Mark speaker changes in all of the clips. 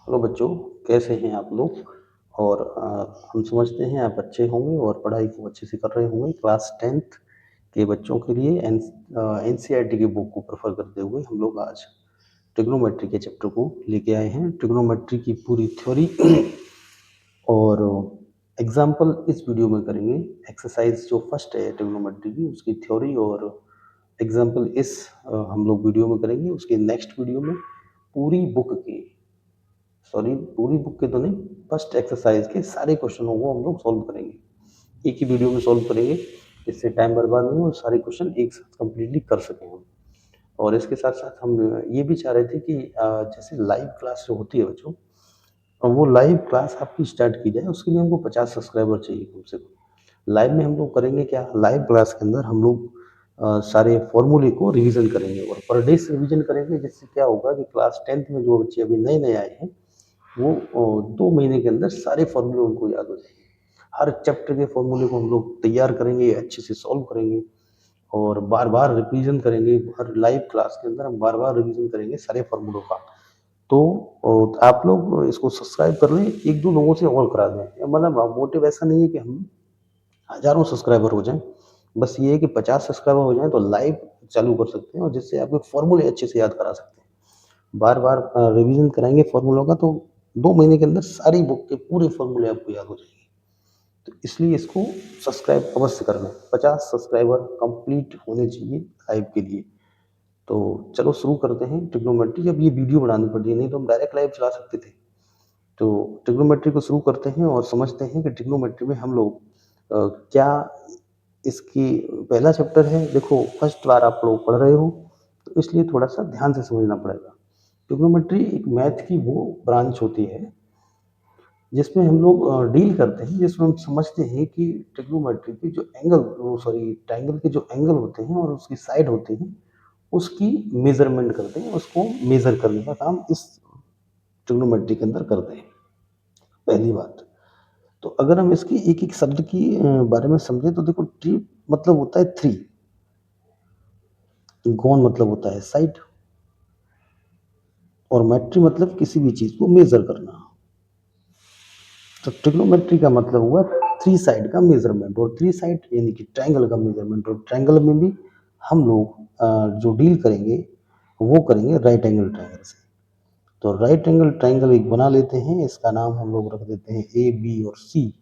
Speaker 1: Hello बच्चों, कैसे हैं आप लोग? और हम समझते हैं आप अच्छे होंगे और पढ़ाई को अच्छे से कर रहे होंगे। क्लास 10th के बच्चों के लिए एनसीईआरटी की बुक को प्रेफर करते हुए हम लोग आज ट्रिग्नोमेट्री के चैप्टर को लेके आए हैं। ट्रिग्नोमेट्री की पूरी थ्योरी और एग्जाम्पल इस वीडियो में करेंगे। एक्सरसाइज जो फर्स्ट है ट्रिग्नोमेट्री की, उसकी थ्योरी और एग्जाम्पल हम लोग वीडियो में करेंगे। उसके नेक्स्ट वीडियो में पूरी बुक के तो नहीं, फर्स्ट एक्सरसाइज के सारे क्वेश्चनों को हम लोग सॉल्व करेंगे। एक ही वीडियो में सॉल्व करेंगे, इससे टाइम बर्बाद नहीं और सारे क्वेश्चन एक साथ कंप्लीटली कर सकें हम। और इसके साथ साथ हम ये भी चाह रहे थे कि जैसे लाइव क्लास जो होती है बच्चों, वो लाइव क्लास आपकी स्टार्ट की जाए। उसके लिए हमको 50 सब्सक्राइबर चाहिए कम से कम। लाइव में हम लोग करेंगे क्या, लाइव क्लास के अंदर हम लोग सारे फॉर्मूले को रिवीजन करेंगे और पर डे रिवीजन करेंगे। जिससे क्या होगा कि क्लास 10th में जो बच्चे अभी नए नए आए हैं, वो 2 महीने के अंदर सारे फॉर्मूले उनको याद हो जाएंगे। हर चैप्टर के फॉर्मूले को हम लोग तैयार करेंगे, अच्छे से सॉल्व करेंगे और बार बार रिवीजन करेंगे। हर लाइव क्लास के अंदर हम बार बार रिवीजन करेंगे सारे फॉर्मूलों का। तो आप लोग इसको सब्सक्राइब कर लें, एक दो लोगों से और करा दें। मतलब मोटिव ऐसा नहीं है कि हम हजारों सब्सक्राइबर हो जाएं, बस ये है कि 50 सब्सक्राइबर हो जाएं तो लाइव चालू कर सकते हैं और जिससे आपके फॉर्मूले अच्छे से याद करा सकते हैं। बार बार रिवीजन कराएंगे फॉर्मूलों का, तो 2 महीने के अंदर सारी बुक के पूरे फॉर्मूले आपको याद हो जाएंगे। तो इसलिए इसको सब्सक्राइब अवश्य कर लें। 50 सब्सक्राइबर कंप्लीट होने चाहिए लाइव के लिए। तो चलो शुरू करते हैं ट्रिग्नोमेट्री। अब ये वीडियो बनानी पड़ी, नहीं तो हम डायरेक्ट लाइव चला सकते थे। तो ट्रिग्नोमेट्री को शुरू करते हैं और समझते हैं कि ट्रिग्नोमेट्री में हम लोग क्या इसकी पहला चैप्टर है। देखो, फर्स्ट बार आप लोग पढ़ रहे हो तो इसलिए थोड़ा सा ध्यान से समझना पड़ेगा। ट्रिग्नोमेट्री एक मैथ की वो ब्रांच होती है जिसमें हम लोग डील करते हैं, जिसमें हम समझते हैं कि ट्रिग्नोमेट्री के जो ट्रायंगल के जो एंगल होते हैं और उसकी साइड होती हैं, उसकी मेजरमेंट करते हैं। उसको मेजर करने का काम इस ट्रिग्नोमेट्री के अंदर करते हैं, पहली बात। तो अगर हम इसकी एक एक शब्द की बारे में समझें तो देखो, ट्री मतलब होता है 3, गॉन मतलब होता है साइड, और मेट्री मतलब किसी भी चीज को मेजर करना। तो ट्रिग्नोमेट्री का मतलब हुआ 3 साइड का मेजरमेंट, और 3 साइड यानी कि ट्रायंगल का मेजरमेंट। और ट्रायंगल में भी हम लोग जो डील करेंगे वो करेंगे राइट एंगल ट्रायंगल से। तो राइट एंगल ट्रायंगल एक बना लेते हैं, इसका नाम हम लोग रख देते हैं ए बी और सी।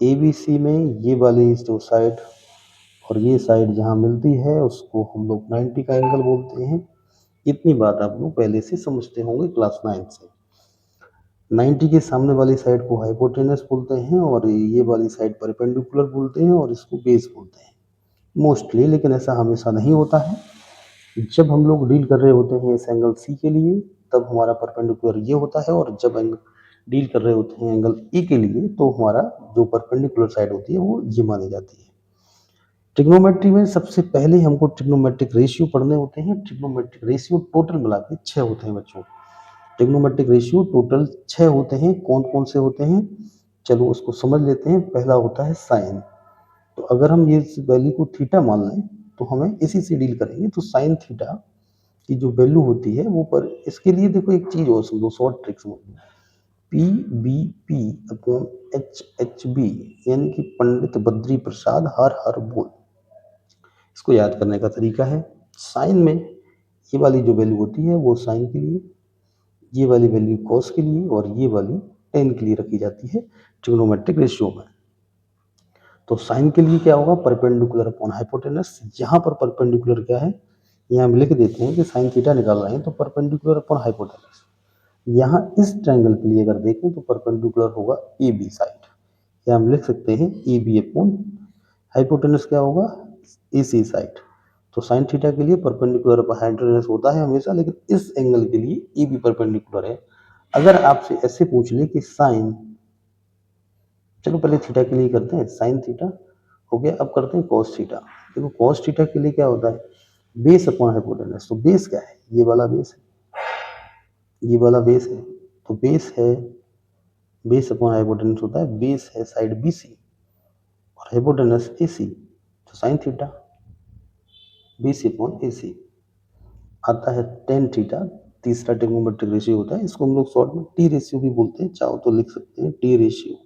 Speaker 1: ए बी सी में ये वाली जो साइड और ये साइड जहाँ मिलती है उसको हम लोग 90 का एंगल बोलते हैं। इतनी बात आप लोग पहले से समझते होंगे क्लास 9 से। 90 के सामने वाली साइड को हाइपोटेनस बोलते हैं और ये वाली साइड परपेंडिकुलर बोलते हैं और इसको बेस बोलते हैं मोस्टली। लेकिन ऐसा हमेशा नहीं होता है। जब हम लोग डील कर रहे होते हैं इस एंगल सी के लिए, तब हमारा परपेंडिकुलर ये होता है, और जब एंगल डील कर रहे होते हैं एंगल ई के लिए, तो हमारा जो परपेंडिकुलर साइड होती है वो ये मानी जाती है। ट्रिग्नोमेट्री में सबसे पहले हमको ट्रिग्नोमेट्रिक रेशियो पढ़ने होते हैं। ट्रिग्नोमेट्रिक रेशियो टोटल मिला के 6 होते हैं बच्चों। ट्रिग्नोमेट्रिक रेशियो टोटल 6 होते हैं। कौन कौन से होते हैं, चलो उसको समझ लेते हैं। पहला होता है साइन। तो अगर हम ये वैल्यू को थीटा मान लें तो हमें इसी से डील करेंगे। तो साइन थीटा की जो वैल्यू होती है वो, पर इसके लिए देखो एक चीज और समझो, शॉर्ट ट्रिक समझो। P B P upon H H B, यानी कि पंडित बद्री प्रसाद हर हर बोल। इसको याद करने का तरीका है, साइन में ये वाली जो वैल्यू होती है वो साइन के लिए, ये वाली वैल्यू कॉस के लिए, और ये वाली टेन के लिए रखी जाती है ट्रिग्नोमेट्रिक रेशियो में। तो साइन के लिए क्या होगा, परपेंडिकुलर अपॉन हाइपोटेनस। यहाँ पर परपेंडिकुलर क्या है, यहाँ हम लिख देते हैं कि साइन थीटा निकाल रहे हैं तो परपेंडिकुलर अपॉन हाइपोटेनस। यहाँ इस ट्रायंगल के लिए अगर देखें तो परपेंडिकुलर होगा ए बी साइड, या हम लिख सकते हैं ए बी अपॉन हाइपोटेनस क्या होगा, ए सी साइड। तो साइन थीटा के लिए परपेंडिकुलर अपॉन हाइपोटेनस होता है हमेशा, लेकिन इस एंगल के लिए ए बी परपेंडिकुलर है। अगर आपसे ऐसे पूछ ले कि साइन, चलो पहले थीटा के लिए करते हैं, साइन थीटा हो गया। अब करते हैं कॉस थीटा। देखो कॉस थीटा के लिए क्या होता है, बेस अपॉन हाइपोटेनस। तो बेस क्या है, ये वाला बेस है, ये वाला बेस है। तो बेस है, बेस अपॉन हाइपोटेनस होता है, बेस है साइड बी सी और हाइपोटेनस ए सी। तो sine theta B C upon A C आता है टेन थीटा तीसरा ट्रिग्नोमेट्रिक रेशियो होता है, इसको हम लोग शॉर्ट में टी रेशियो भी बोलते हैं, चाहो तो लिख सकते हैं टी रेशियो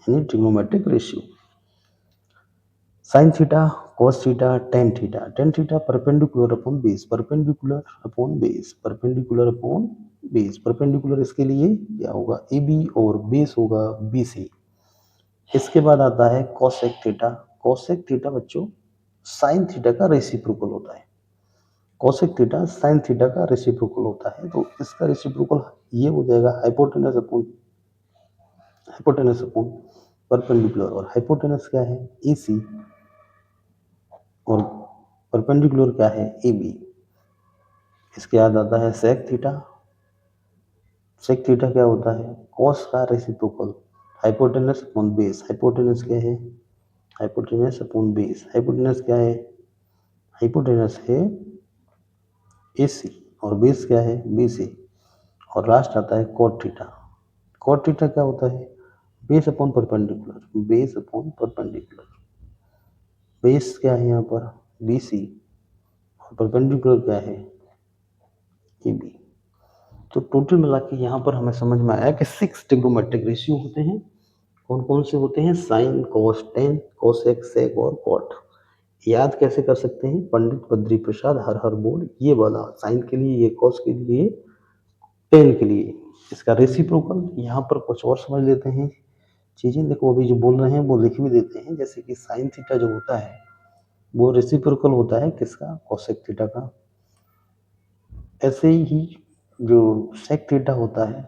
Speaker 1: यानी trigonometric ratio. Sine theta, cos theta, tan theta. Tan theta perpendicular upon base, perpendicular इसके लिए क्या होगा, ए बी, और बेस होगा बी सी। इसके बाद आता है कॉसेक थीटा। कॉसेक थीटा बच्चों साइन थीटा का रेसिप्रोकल होता है। कॉसेक थीटा साइन थीटा का रेसिप्रोकल होता है, तो इसका रेसिप्रोकल ये हो जाएगा हाइपोटेनस अपॉन परपेंडिकुलर, और हाइपोटेनस क्या है, ए सी, और परपेंडिकुलर क्या है, ए बी। इसके बाद आता है सेक थीटा। सेक थीटा क्या होता है, कॉस का reciprocal, hypotenuse upon base. Hypotenuse क्या है, हाइपोटेनस अपॉन बेस। हाइपोटेनस क्या है, हाइपोटेनस है ए सी, और बेस क्या है, बी सी। और लास्ट आता है कॉट थीटा। कॉट थीटा क्या होता है, base upon perpendicular, base upon perpendicular. Base क्या है यहाँ पर, बी सी, और परपेंडिकुलर क्या है, ए बी। तो टोटल मिला के यहाँ पर हमें समझ में आया कि 6 ट्रिग्नोमेट्रिक रेशियो होते हैं। कौन कौन से होते हैं, sign, cos, ten, cosec, sec और कॉट। याद कैसे कर सकते हैं, पंडित बद्री प्रसाद हर हर बोल, ये वाला साइन के लिए, ये कॉस के लिए, टेन के लिए। इसका रेसिप्रोकल यहाँ पर कुछ और समझ लेते हैं चीजें। देखो अभी जो बोल रहे हैं वो लिख भी देते हैं, जैसे कि साइन थीटा जो होता है वो रेसिप्रोकल होता है किसका, कोसेक थीटा का। ऐसे ही जो सेक थीटा होता है,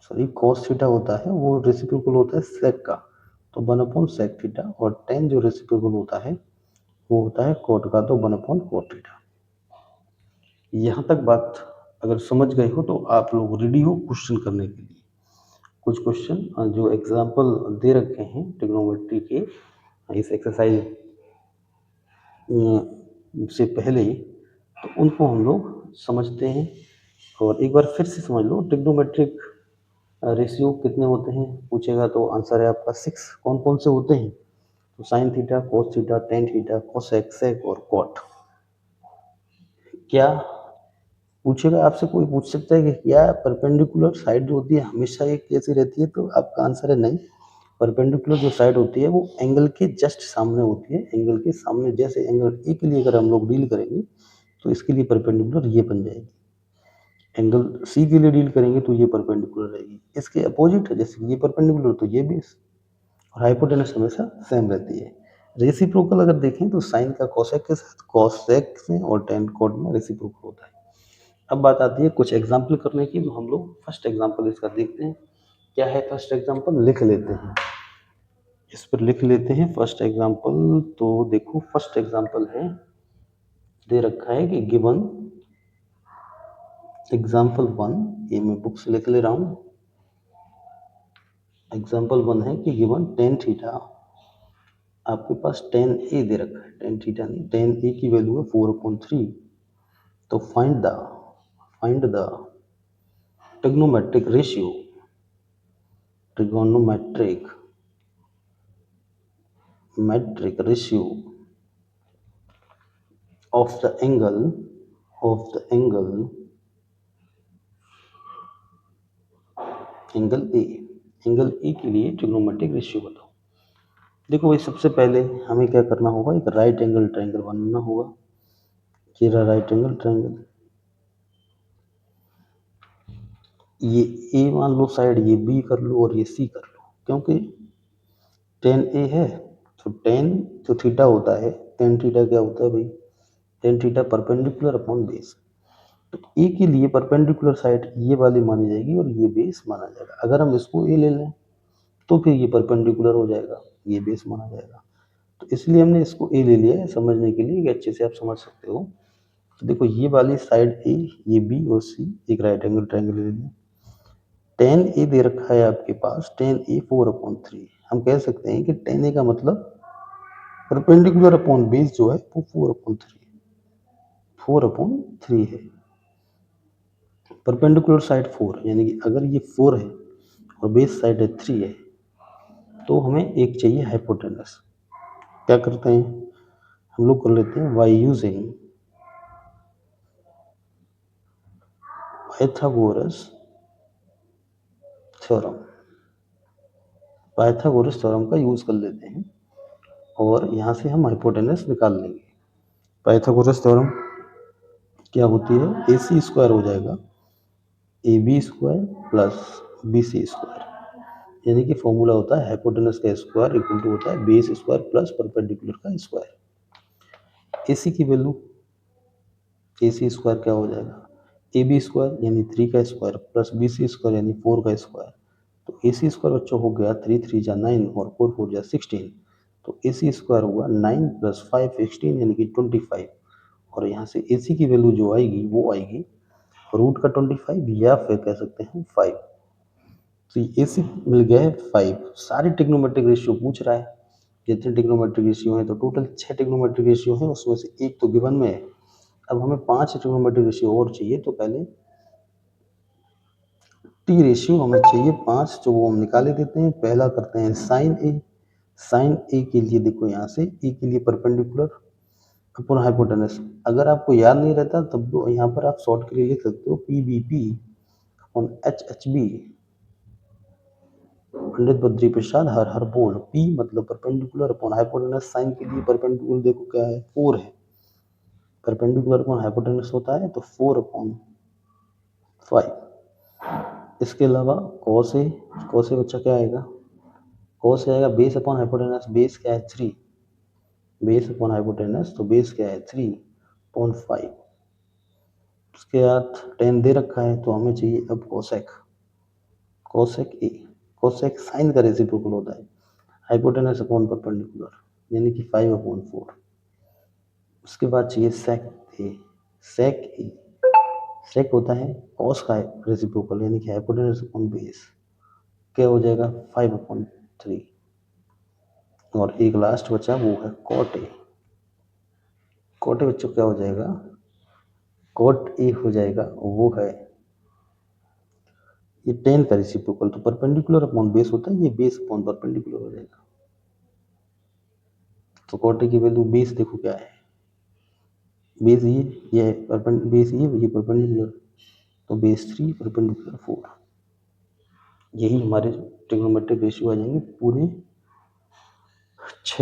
Speaker 1: सॉरी कॉस थीटा होता है, वो रेसिप्रोकल होता है सेक का, तो 1 अपॉन सेक थीटा। और टेन जो रेसिप्रोकल होता है वो होता है कॉट का, तो 1 अपॉन कॉट थीटा। यहाँ तक बात अगर समझ गए हो तो आप लोग रेडी हो क्वेश्चन करने के लिए। कुछ क्वेश्चन जो एग्जाम्पल दे रखे हैं ट्रिग्नोमेट्री के इस एक्सरसाइज से पहले, तो उनको हम लोग समझते हैं। और एक बार फिर से समझ लो, ट्रिग्नोमेट्रिक रेशियो कितने होते हैं पूछेगा तो आंसर है आपका 6। कौन कौन से होते हैं, तो sine theta, cos theta, tan theta, cosec, sec और कॉट। क्या पूछेगा आपसे, कोई पूछ सकता है कि क्या परपेंडिकुलर साइड जो होती है हमेशा एक जैसी रहती है, तो आपका आंसर है नहीं। परपेंडिकुलर जो साइड होती है वो एंगल के जस्ट सामने होती है, एंगल के सामने। जैसे एंगल ए के लिए अगर हम लोग डील करेंगे तो इसके लिए परपेंडिकुलर ये बन जाएगी, एंगल सी के लिए डील करेंगे तो ये परपेंडिकुलर रहेगी। इसके अपोजिट है, जैसे ये परपेंडिकुलर तो ये बेस, और हाइपोटेनस हमेशा सेम रहती है। रेसिप्रोकल अगर देखें तो साइन का कोसेक के साथ, कोसेक में और टेन कॉट में रेसिप्रोकल होता है। अब बात आती है कुछ एग्जाम्पल करने की, तो हम लोग फर्स्ट एग्जाम्पल इसका देखते हैं। क्या है फर्स्ट एग्जाम्पल, लिख लेते हैं, इस पर लिख लेते हैं फर्स्ट एग्जाम्पल। तो देखो फर्स्ट एग्जाम्पल है, दे रखा है कि गिवन एग्जाम्पल 1, ये मैं बुक से लिख ले रहा हूँ। एग्जाम्पल 1 है कि गिवन टेन थीटा, आपके पास टेन ए दे रखा है, टेन थीटा नहीं, टेन ए की वैल्यू है 4/3। तो find the trigonometric ratio, trigonometric ratio of the angle A, angle A के लिए ट्रिग्नोमेट्रिक रेशियो बताओ। देखो भाई सबसे पहले हमें क्या करना होगा, एक राइट एंगल ट्रायंगल बनाना होगा। ये रहा राइट एंगल ट्रायंगल, ये ए मान लो साइड, ये बी कर लो और ये सी कर लो। क्योंकि टेन ए है तो टेन जो थीटा होता है, टेन थीटा क्या होता है भाई, tan theta perpendicular upon base. तो ए के लिए परपेंडिकुलर साइड ये वाली मानी जाएगी और ये बेस माना जाएगा। अगर हम इसको ए ले लें तो फिर ये परपेंडिकुलर हो जाएगा, ये बेस माना जाएगा। तो इसलिए हमने इसको ए ले लिया है समझने के लिए कि अच्छे से आप समझ सकते हो। तो देखो ये वाली साइड ए, ये बी और सी, एक राइट एंगल ट्रायंगल ले लिया। टेन ए दे रखा है आपके पास, टेन ए 4/3। हम कह सकते हैं कि टेन ए का मतलब परपेंडिकुलर अपॉन बेस जो है वो 4/3 है। परपेंडिकुलर साइड 4, यानी कि अगर ये 4 है और बेस साइड है 3 है, तो हमें एक चाहिए हाइपोटेनस। क्या करते हैं, हम लोग कर लेते हैं by using Pythagoras theorem. Pythagoras theorem का यूज कर लेते हैं और यहाँ से हम हाइपोटेनस निकाल लेंगे। पाइथागोरस थ्योरम क्या होती है, ए सी स्क्वायर हो जाएगा A B square plus B C square, यानी कि फॉर्मूला होता है हाइपोटेनस का स्क्वायर इक्वल टू होता है बेस स्क्वायर प्लस परपेंडिकुलर का स्क्वायर। ए सी की वैल्यू, ए सी स्क्वायर क्या हो जाएगा, ए बी स्क्वायर यानी 3 का square plus B C square यानी 4 का स्क्वायर। तो ए सी स्क्वायर बच्चों हो गया 3 3 जा 9 और 4 4 जा 16। तो ए सी स्क्वायर हुआ 9 प्लस 5 16 यानी कि 25। और यहाँ से ए सी की वैल्यू जो आएगी वो आएगी रूट का 25 या फिर कह सकते हैं 5। तो ए सी मिल गया है 5। सारे ट्रिग्नोमेट्रिक रेशियो पूछ रहा है, जितने ट्रिग्नोमेट्रिक रेशियो हैं तो टोटल 6 ट्रिग्नोमेट्रिक रेशियो हैं, उसमें से एक तो गिवन में है। अब हमें 5 ट्रिग्नोमेट्रिक रेशियो और चाहिए, तो पहले टी रेशियो हमें चाहिए 5, जो वो हम निकाले देते हैं। पहला करते हैं साइन ए। साइन ए के लिए देखो यहाँ से ए के लिए परपेंडिकुलर अपॉन हाइपोटेनस। अगर आपको याद नहीं रहता तब तो यहाँ पर आप शॉर्ट के लिए लिख सकते हो P B P upon H H B. Pandit Badri Prasad हर हर बोल। पी मतलब परपेंडिकुलर अपॉन हाइपोटेनस। साइन के लिए परपेंडिकुलर देखो क्या है, 4 है। परपेंडिकुलर अपॉन हाइपोटेनस होता है तो 4 अपॉन 5। इसके अलावा कॉस ए, कॉस ए बच्चा क्या आएगा, कॉस आएगा बेस अपॉन हाइपोटेनस। बेस क्या है 3, बेस अपॉन हाइपोटेनस तो बेस क्या है 3 अपॉन 5। उसके बाद 10 दे रखा है तो हमें चाहिए अब cosec. Cosec A, cosec sine का रेसिप्रोकल होता है हाइपोटेनस अपॉन परपेंडिकुलर यानी कि 5 अपॉन 4। उसके बाद चाहिए सेक ए। सेक ए, सेक होता है कॉस का रेसिप्रोकल यानी कि हाइपोटेनस अपॉन बेस, क्या हो जाएगा 5 अपॉन 3। और एक लास्ट बचा वो है कॉट ए। कॉट ए बच्चों क्या हो जाएगा, कॉट ए हो जाएगा वो है ये 10 का रेसिप्रोकल, तो परपेंडिकुलर अपॉन बेस होता है, ये बेस अपॉन परपेंडिकुलर हो जाएगा। तो कॉट ए की वैल्यू बेस देखो क्या है, बेस ये है बेस ये परपेंडिकुलर, तो बेस 3 परपेंडिकुलर 4। यही हमारे ट्रिग्नोमेट्रिक रेशियो आ जाएंगे पूरे 6